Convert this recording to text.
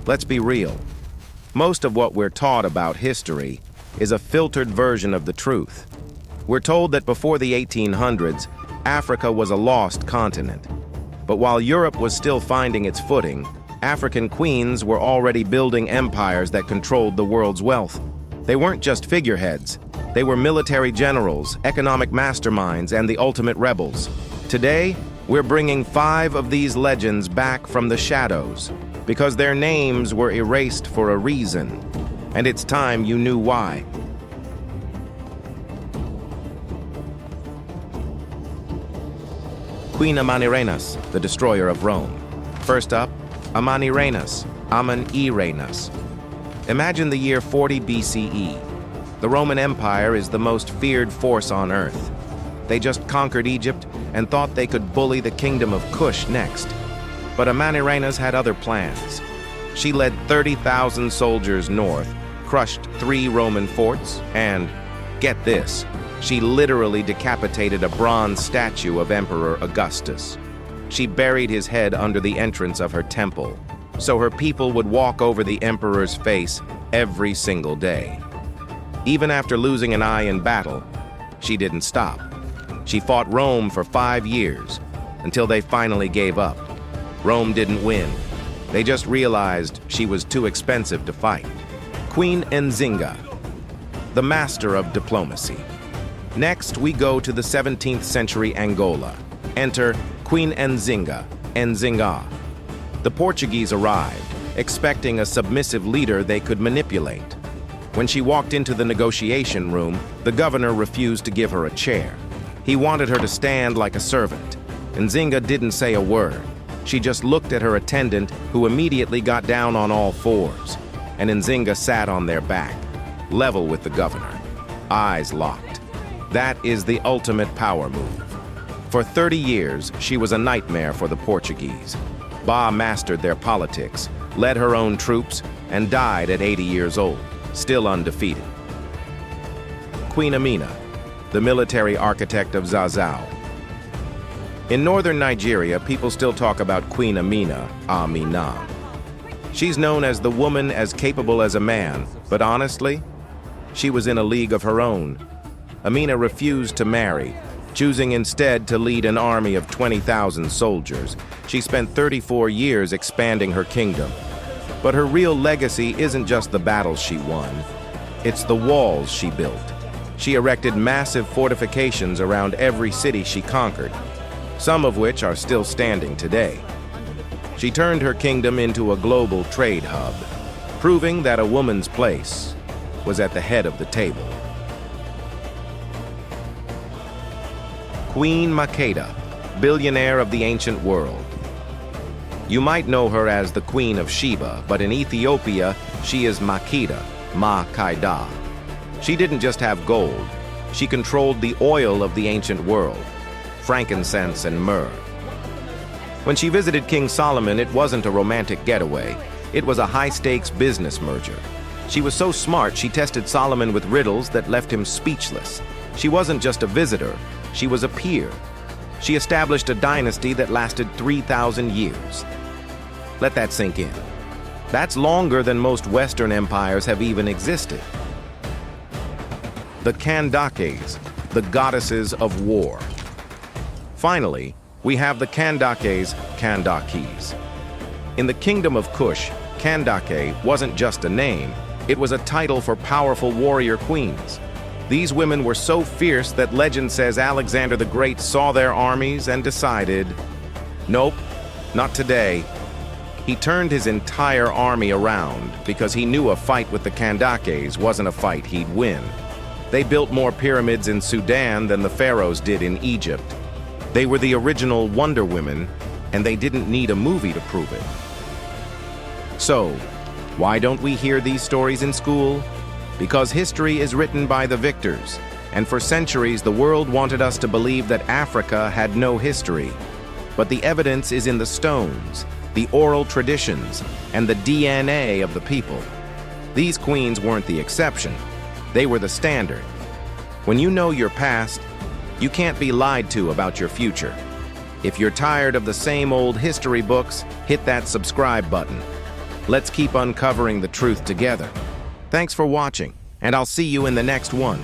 Let's be real. Most of what we're taught about history is a filtered version of the truth. We're told that before the 1800s, Africa was a lost continent. But while Europe was still finding its footing, African queens were already building empires that controlled the world's wealth. They weren't just figureheads. They were military generals, economic masterminds, and the ultimate rebels. Today, we're bringing 5 of these legends back from the shadows because their names were erased for a reason, and it's time you knew why. Queen Amanirenas, the destroyer of Rome. First up, Amanirenas, Aman-e-Renas. Imagine the year 40 BCE. The Roman Empire is the most feared force on earth. They just conquered Egypt and thought they could bully the kingdom of Kush next. But Amanirenas had other plans. She led 30,000 soldiers north, crushed 3 Roman forts, and, get this, she literally decapitated a bronze statue of Emperor Augustus. She buried his head under the entrance of her temple, so her people would walk over the emperor's face every single day. Even after losing an eye in battle, she didn't stop. She fought Rome for 5 years, until they finally gave up. Rome didn't win. They just realized she was too expensive to fight. Queen Nzinga, the master of diplomacy. Next, we go to the 17th century Angola. Enter Queen Nzinga, Nzinga. The Portuguese arrived, expecting a submissive leader they could manipulate. When she walked into the negotiation room, the governor refused to give her a chair. He wanted her to stand like a servant. Nzinga didn't say a word. She just looked at her attendant, who immediately got down on all 4s. And Nzinga sat on their back, level with the governor, eyes locked. That is the ultimate power move. For 30 years, she was a nightmare for the Portuguese. Ba mastered their politics, led her own troops, and died at 80 years old, still undefeated. Queen Amina, the military architect of Zazzau. In northern Nigeria, people still talk about Queen Amina, Amina. She's known as the woman as capable as a man, but honestly, she was in a league of her own. Amina refused to marry, choosing instead to lead an army of 20,000 soldiers. She spent 34 years expanding her kingdom. But her real legacy isn't just the battles she won. It's the walls she built. She erected massive fortifications around every city she conquered, some of which are still standing today. She turned her kingdom into a global trade hub, proving that a woman's place was at the head of the table. Queen Makeda, billionaire of the ancient world. You might know her as the Queen of Sheba, but in Ethiopia, she is Makeda, Ma-Kaida. She didn't just have gold, she controlled the oil of the ancient world, frankincense and myrrh. When she visited King Solomon, it wasn't a romantic getaway, it was a high-stakes business merger. She was so smart, she tested Solomon with riddles that left him speechless. She wasn't just a visitor, she was a peer. She established a dynasty that lasted 3,000 years. Let that sink in. That's longer than most Western empires have even existed. The Kandakes, the goddesses of war. Finally, we have the Kandakes, Kandakes. In the kingdom of Kush, Kandake wasn't just a name, it was a title for powerful warrior queens. These women were so fierce that legend says Alexander the Great saw their armies and decided, nope, not today. He turned his entire army around because he knew a fight with the Kandakes wasn't a fight he'd win. They built more pyramids in Sudan than the pharaohs did in Egypt. They were the original Wonder Women, and they didn't need a movie to prove it. So, why don't we hear these stories in school? Because history is written by the victors, and for centuries the world wanted us to believe that Africa had no history. But the evidence is in the stones, the oral traditions, and the DNA of the people. These queens weren't the exception, they were the standard. When you know your past, you can't be lied to about your future. If you're tired of the same old history books, hit that subscribe button. Let's keep uncovering the truth together. Thanks for watching, and I'll see you in the next one.